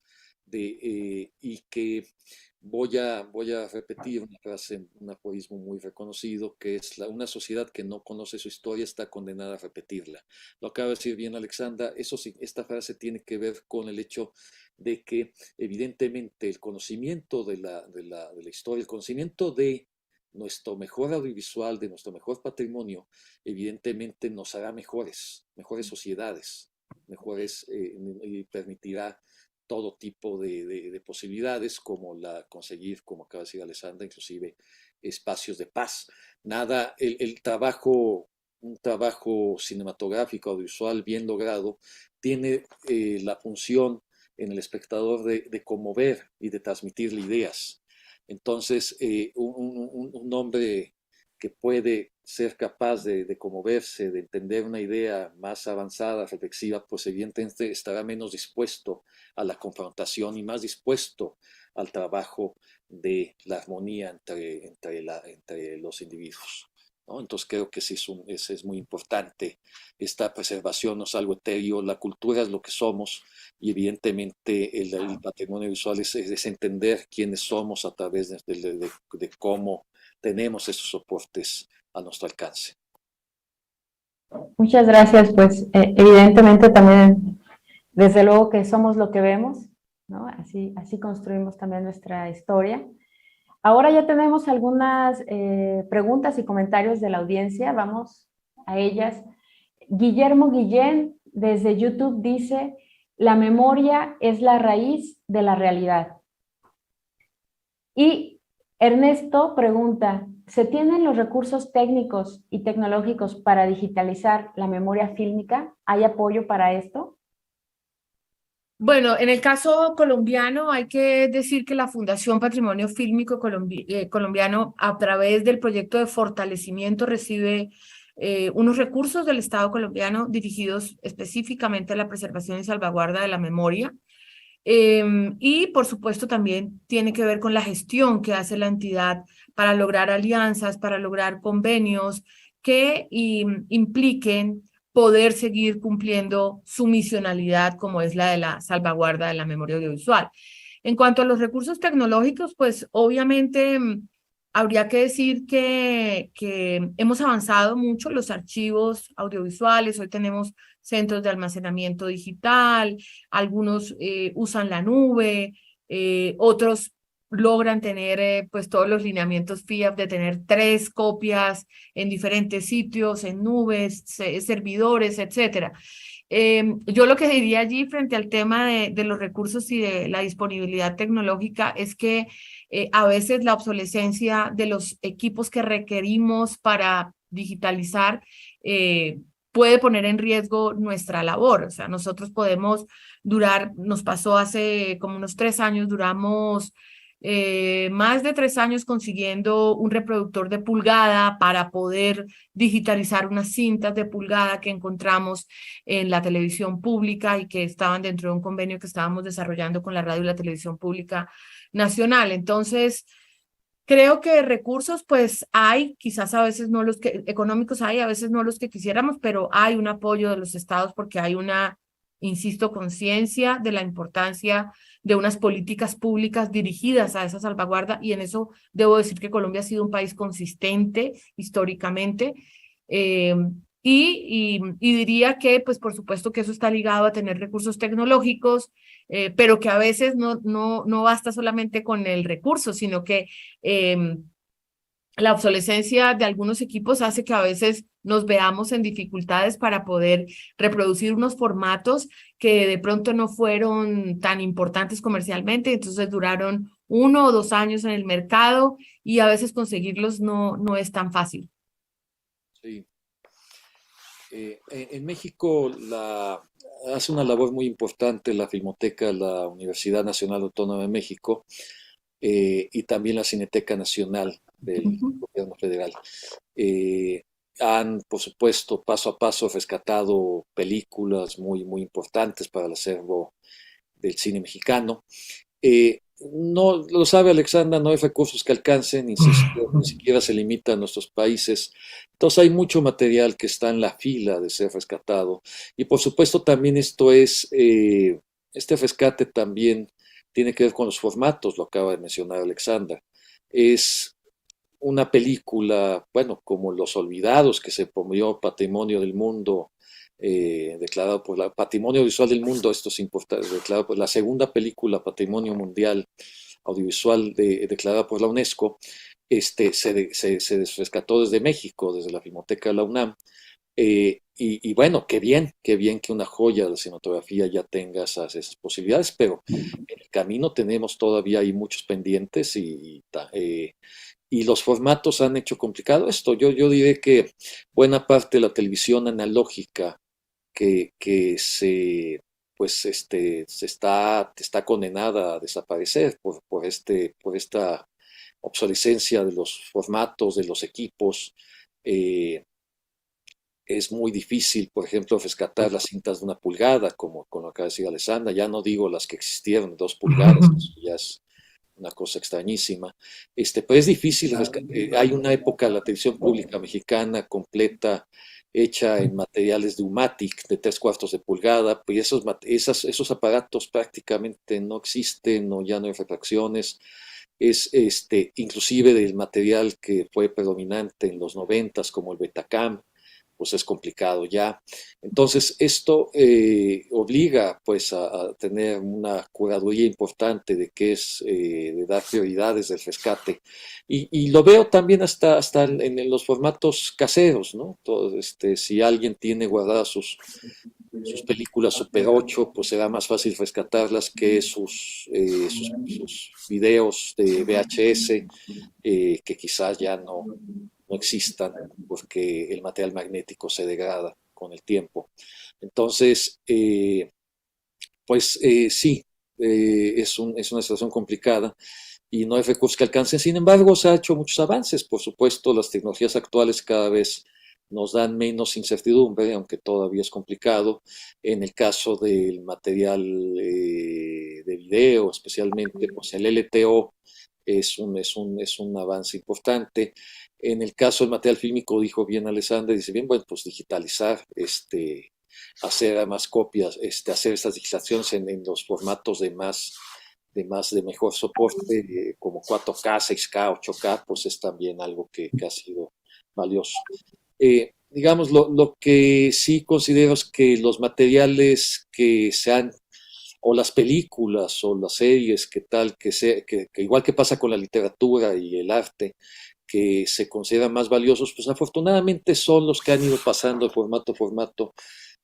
y que voy a repetir una frase, un aforismo muy reconocido, que es una sociedad que no conoce su historia está condenada a repetirla. Lo acaba de decir bien Alexandra, eso sí, esta frase tiene que ver con el hecho de que evidentemente el conocimiento de la historia, el conocimiento de nuestro mejor audiovisual, de nuestro mejor patrimonio, evidentemente nos hará mejores sociedades, mejores, y permitirá todo tipo de posibilidades, como conseguir, como acaba de decir Alessandra, inclusive espacios de paz. Nada, el trabajo un trabajo cinematográfico, audiovisual bien logrado, tiene la función en el espectador de conmover y de transmitirle ideas. Entonces, un hombre que puede ser capaz de conmoverse, de entender una idea más avanzada, reflexiva, pues evidentemente estará menos dispuesto a la confrontación y más dispuesto al trabajo de la armonía entre los individuos, ¿no? Entonces creo que sí es muy importante. Esta preservación no es algo etéreo, la cultura es lo que somos y evidentemente el patrimonio visual es entender quiénes somos a través de cómo tenemos esos soportes a nuestro alcance. Muchas gracias, pues evidentemente también, desde luego que somos lo que vemos, ¿no? Así construimos también nuestra historia. Ahora ya tenemos algunas preguntas y comentarios de la audiencia, vamos a ellas. Guillermo Guillén desde YouTube dice: la memoria es la raíz de la realidad. Y Ernesto pregunta: ¿se tienen los recursos técnicos y tecnológicos para digitalizar la memoria fílmica? ¿Hay apoyo para esto? Bueno, en el caso colombiano hay que decir que la Fundación Patrimonio Fílmico Colombiano, a través del proyecto de fortalecimiento, recibe unos recursos del Estado colombiano dirigidos específicamente a la preservación y salvaguarda de la memoria. Y por supuesto también tiene que ver con la gestión que hace la entidad para lograr alianzas, para lograr convenios que impliquen poder seguir cumpliendo su misionalidad, como es la de la salvaguarda de la memoria audiovisual. En cuanto a los recursos tecnológicos, pues obviamente habría que decir que hemos avanzado mucho los archivos audiovisuales. Hoy tenemos centros de almacenamiento digital, algunos usan la nube, otros logran tener pues todos los lineamientos FIAP de tener 3 copias en diferentes sitios, en nubes, servidores, etcétera. Yo lo que diría allí frente al tema de los recursos y de la disponibilidad tecnológica es que a veces la obsolescencia de los equipos que requerimos para digitalizar puede poner en riesgo nuestra labor. O sea, nosotros podemos durar, nos pasó hace como unos 3 años, duramos más de 3 años consiguiendo un reproductor de pulgada para poder digitalizar unas cintas de pulgada que encontramos en la televisión pública y que estaban dentro de un convenio que estábamos desarrollando con la radio y la televisión pública nacional. Entonces, creo que recursos pues hay, quizás a veces no los que económicos hay, a veces no los que quisiéramos, pero hay un apoyo de los estados porque hay una, insisto, conciencia de la importancia de unas políticas públicas dirigidas a esa salvaguarda, y en eso debo decir que Colombia ha sido un país consistente históricamente, y diría que, pues por supuesto que eso está ligado a tener recursos tecnológicos, pero que a veces no basta solamente con el recurso, sino que la obsolescencia de algunos equipos hace que a veces nos veamos en dificultades para poder reproducir unos formatos que de pronto no fueron tan importantes comercialmente, entonces duraron 1 o 2 años en el mercado y a veces conseguirlos no es tan fácil. Sí. En México hace una labor muy importante la Filmoteca, la Universidad Nacional Autónoma de México, y también la Cineteca Nacional del Gobierno Federal. Han, por supuesto, paso a paso rescatado películas muy, muy importantes para el acervo del cine mexicano. No lo sabe Alexandra, no hay recursos que alcancen, insisto, ni siquiera se limita a nuestros países. Entonces hay mucho material que está en la fila de ser rescatado. Y por supuesto también este rescate también tiene que ver con los formatos, lo acaba de mencionar Alexandra. Es una película, bueno, como Los Olvidados, que se promovió Patrimonio del Mundo, declarado por la Patrimonio Visual del Mundo, esto es importante, declarado por la segunda película Patrimonio Mundial Audiovisual declarada por la UNESCO, se rescató desde México, desde la Filmoteca de la UNAM, y bueno, qué bien que una joya de la cinematografía ya tenga esas posibilidades, pero en el camino tenemos todavía hay muchos pendientes y y los formatos han hecho complicado esto. Yo diré que buena parte de la televisión analógica que se está condenada a desaparecer por esta obsolescencia de los formatos, de los equipos. Es muy difícil, por ejemplo, rescatar las cintas de 1 pulgada, como acaba de decir Alessandra. Ya no digo las que existieron de 2 pulgadas, eso ya es una cosa extrañísima. Pero es difícil. Hay una época de la televisión pública mexicana completa, hecha en materiales de Umatic de 3/4 de pulgada, pues esos aparatos prácticamente no existen, ya no hay refracciones. Es inclusive del material que fue predominante en los 90s, como el Betacam, pues es complicado ya. Entonces esto obliga pues a tener una curaduría importante de qué es, de dar prioridades del rescate. Y lo veo también hasta en los formatos caseros, ¿no? Todo, si alguien tiene guardadas sus películas Super 8, pues será más fácil rescatarlas que sus videos de VHS, que quizás ya no existan, porque el material magnético se degrada con el tiempo. Entonces, sí, es una situación complicada y no hay recursos que alcancen. Sin embargo, se han hecho muchos avances. Por supuesto, las tecnologías actuales cada vez nos dan menos incertidumbre, aunque todavía es complicado. En el caso del material de video, especialmente, pues el LTO es un avance importante. En el caso del material fílmico, dijo bien Alessandra, dice bien, bueno, pues digitalizar, hacer más copias, hacer estas digitalizaciones en los formatos de mejor soporte, como 4K, 6K, 8K, pues es también algo que ha sido valioso. Digamos, lo que sí considero es que los materiales que o las películas o las series, que igual que pasa con la literatura y el arte, que se consideran más valiosos, pues afortunadamente son los que han ido pasando de formato a formato,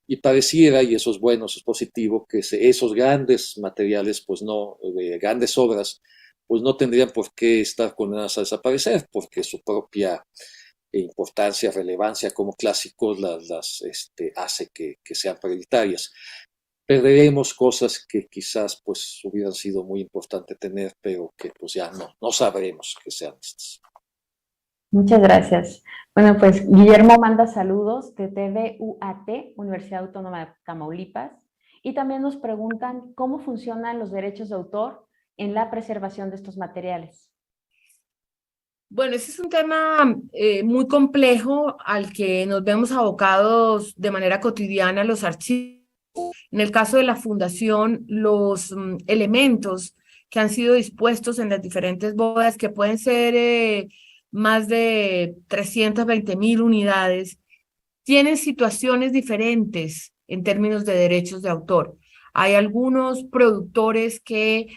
y pareciera, y eso es bueno, eso es positivo, que esos grandes materiales, pues no, grandes obras, pues no tendrían por qué estar condenadas a desaparecer, porque su propia importancia, relevancia como clásicos las hace que sean prioritarias. Perderemos cosas que quizás pues hubieran sido muy importante tener, pero que pues ya no sabremos que sean estas. Muchas gracias. Bueno, pues Guillermo manda saludos de TVUAT, Universidad Autónoma de Tamaulipas, y también nos preguntan cómo funcionan los derechos de autor en la preservación de estos materiales. Bueno, ese es un tema muy complejo al que nos vemos abocados de manera cotidiana los archivos. En el caso de la Fundación, los elementos que han sido dispuestos en las diferentes bóvedas, que pueden ser más de 320,000 unidades, tienen situaciones diferentes en términos de derechos de autor. Hay algunos productores que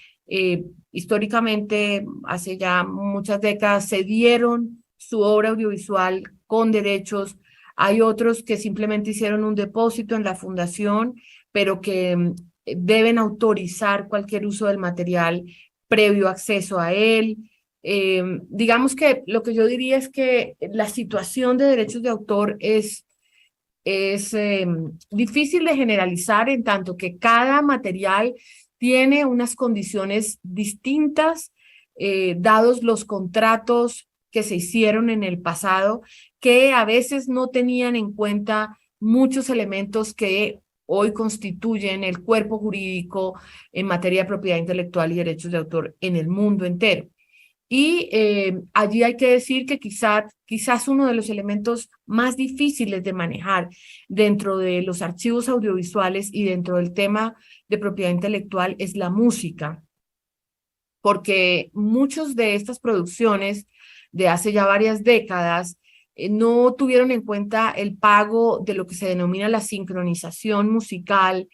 históricamente, hace ya muchas décadas, cedieron su obra audiovisual con derechos. Hay otros que simplemente hicieron un depósito en la fundación, pero que deben autorizar cualquier uso del material previo acceso a él. Digamos que lo que yo diría es que la situación de derechos de autor es difícil de generalizar, en tanto que cada material tiene unas condiciones distintas, dados los contratos que se hicieron en el pasado, que a veces no tenían en cuenta muchos elementos que hoy constituyen el cuerpo jurídico en materia de propiedad intelectual y derechos de autor en el mundo entero. Y allí hay que decir que quizás uno de los elementos más difíciles de manejar dentro de los archivos audiovisuales y dentro del tema de propiedad intelectual es la música, porque muchas de estas producciones de hace ya varias décadas no tuvieron en cuenta el pago de lo que se denomina la sincronización musical,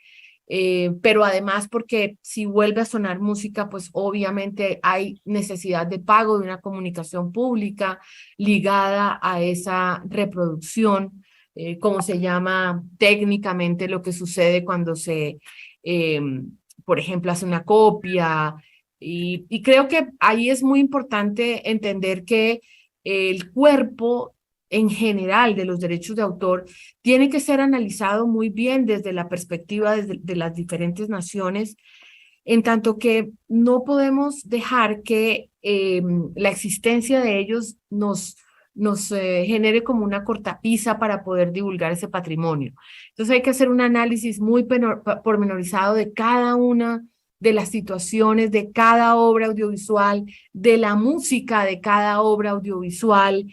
pero además porque si vuelve a sonar música, pues obviamente hay necesidad de pago de una comunicación pública ligada a esa reproducción, como se llama técnicamente lo que sucede cuando se, por ejemplo, hace una copia Y creo que ahí es muy importante entender que el cuerpo en general de los derechos de autor tiene que ser analizado muy bien desde la perspectiva de las diferentes naciones, en tanto que no podemos dejar que la existencia de ellos nos genere como una cortapisa para poder divulgar ese patrimonio. Entonces hay que hacer un análisis muy pormenorizado de cada una de las situaciones, de cada obra audiovisual, de la música de cada obra audiovisual,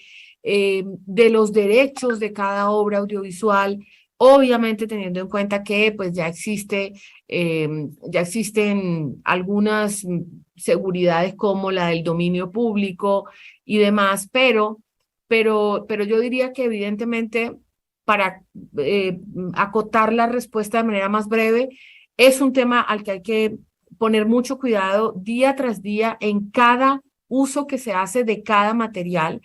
de los derechos de cada obra audiovisual, obviamente teniendo en cuenta que pues ya existen algunas seguridades como la del dominio público y demás, pero yo diría que evidentemente para acotar la respuesta de manera más breve, es un tema al que hay que poner mucho cuidado día tras día en cada uso que se hace de cada material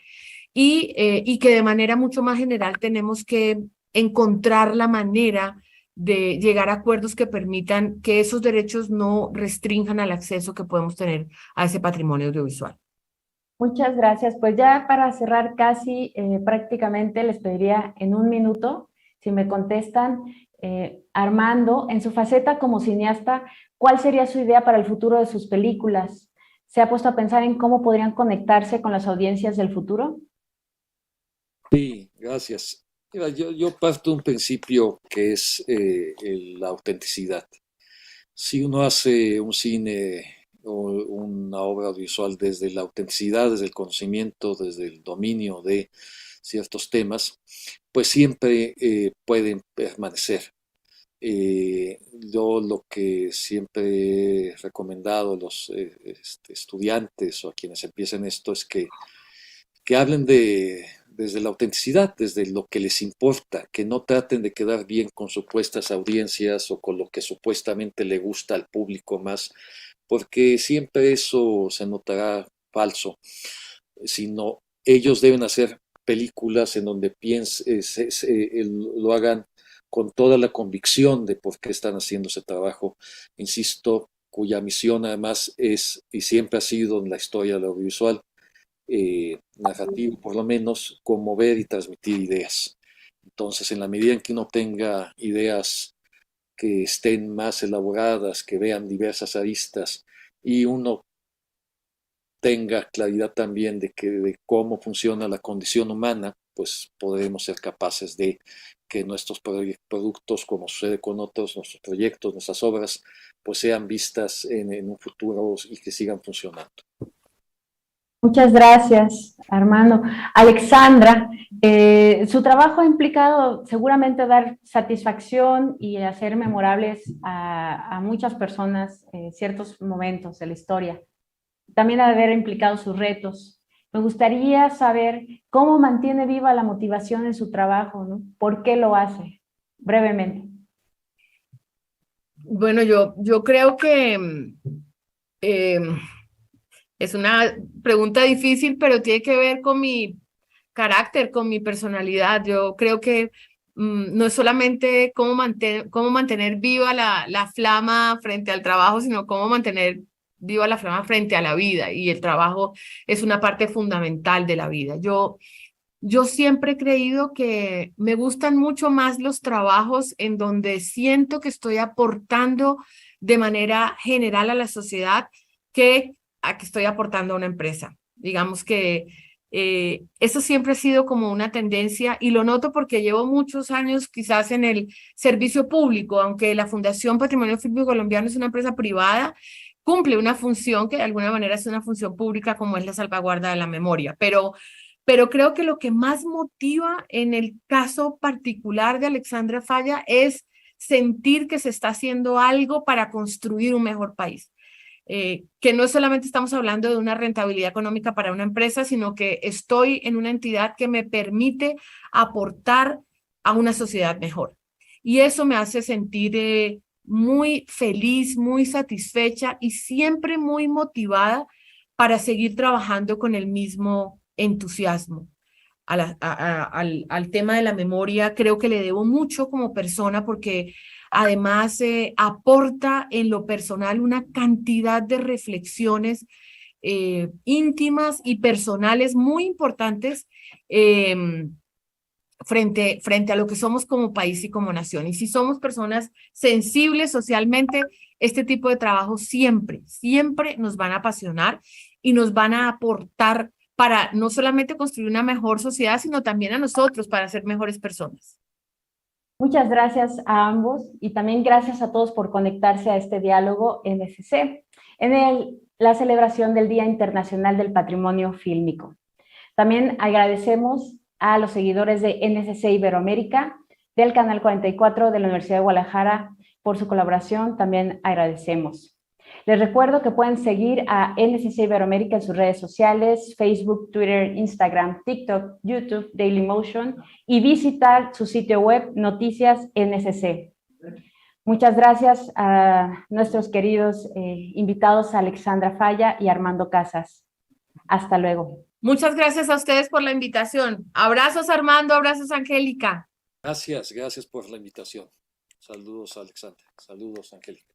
y que de manera mucho más general tenemos que encontrar la manera de llegar a acuerdos que permitan que esos derechos no restrinjan al acceso que podemos tener a ese patrimonio audiovisual. Muchas gracias. Pues ya para cerrar casi prácticamente les pediría en un minuto, si me contestan, Armando, en su faceta como cineasta, ¿cuál sería su idea para el futuro de sus películas? ¿Se ha puesto a pensar en cómo podrían conectarse con las audiencias del futuro? Sí, gracias. Mira, yo parto de un principio que es la autenticidad. Si uno hace un cine o una obra audiovisual desde la autenticidad, desde el conocimiento, desde el dominio de ciertos temas, pues siempre pueden permanecer. Yo lo que siempre he recomendado a los estudiantes o a quienes empiecen esto es que hablen desde la autenticidad, desde lo que les importa, que no traten de quedar bien con supuestas audiencias o con lo que supuestamente le gusta al público más, porque siempre eso se notará falso, sino ellos deben hacer películas en donde lo hagan con toda la convicción de por qué están haciendo ese trabajo, insisto, cuya misión además es y siempre ha sido en la historia del audiovisual, narrativo por lo menos, conmover y transmitir ideas. Entonces, en la medida en que uno tenga ideas que estén más elaboradas, que vean diversas aristas y uno tenga claridad también de cómo funciona la condición humana, pues podremos ser capaces de que nuestros productos, como sucede con otros, nuestros proyectos, nuestras obras, pues sean vistas en un futuro y que sigan funcionando. Muchas gracias, Armando. Alexandra, su trabajo ha implicado seguramente dar satisfacción y hacer memorables a muchas personas ciertos momentos de la historia. También ha de haber implicado sus retos. Me gustaría saber cómo mantiene viva la motivación en su trabajo, ¿no? ¿Por qué lo hace? Brevemente. Bueno, yo creo que es una pregunta difícil, pero tiene que ver con mi carácter, con mi personalidad. Yo creo que no es solamente cómo mantener viva la flama frente al trabajo, sino cómo mantener viva la flama frente a la vida. Y el trabajo es una parte fundamental de la vida. Yo siempre he creído que me gustan mucho más los trabajos en donde siento que estoy aportando de manera general a la sociedad que a que estoy aportando a una empresa. Digamos que eso siempre ha sido como una tendencia y lo noto porque llevo muchos años quizás en el servicio público, aunque la Fundación Patrimonio Fílmico Colombiano es una empresa privada, cumple una función que de alguna manera es una función pública como es la salvaguarda de la memoria, pero creo que lo que más motiva en el caso particular de Alexandra Falla es sentir que se está haciendo algo para construir un mejor país. Que no solamente estamos hablando de una rentabilidad económica para una empresa, sino que estoy en una entidad que me permite aportar a una sociedad mejor. Y eso me hace sentir muy feliz, muy satisfecha y siempre muy motivada para seguir trabajando con el mismo entusiasmo. Al tema de la memoria creo que le debo mucho como persona porque Además, aporta en lo personal una cantidad de reflexiones íntimas y personales muy importantes frente a lo que somos como país y como nación. Y si somos personas sensibles socialmente, este tipo de trabajo siempre nos van a apasionar y nos van a aportar para no solamente construir una mejor sociedad, sino también a nosotros para ser mejores personas. Muchas gracias a ambos y también gracias a todos por conectarse a este diálogo NSC en la celebración del Día Internacional del Patrimonio Fílmico. También agradecemos a los seguidores de NSC Iberoamérica, del Canal 44 de la Universidad de Guadalajara por su colaboración, también agradecemos. Les recuerdo que pueden seguir a NSC Iberoamérica en sus redes sociales, Facebook, Twitter, Instagram, TikTok, YouTube, Dailymotion y visitar su sitio web Noticias NSC. Muchas gracias a nuestros queridos invitados Alexandra Falla y Armando Casas. Hasta luego. Muchas gracias a ustedes por la invitación. Abrazos Armando, abrazos Angélica. Gracias por la invitación. Saludos Alexandra, saludos Angélica.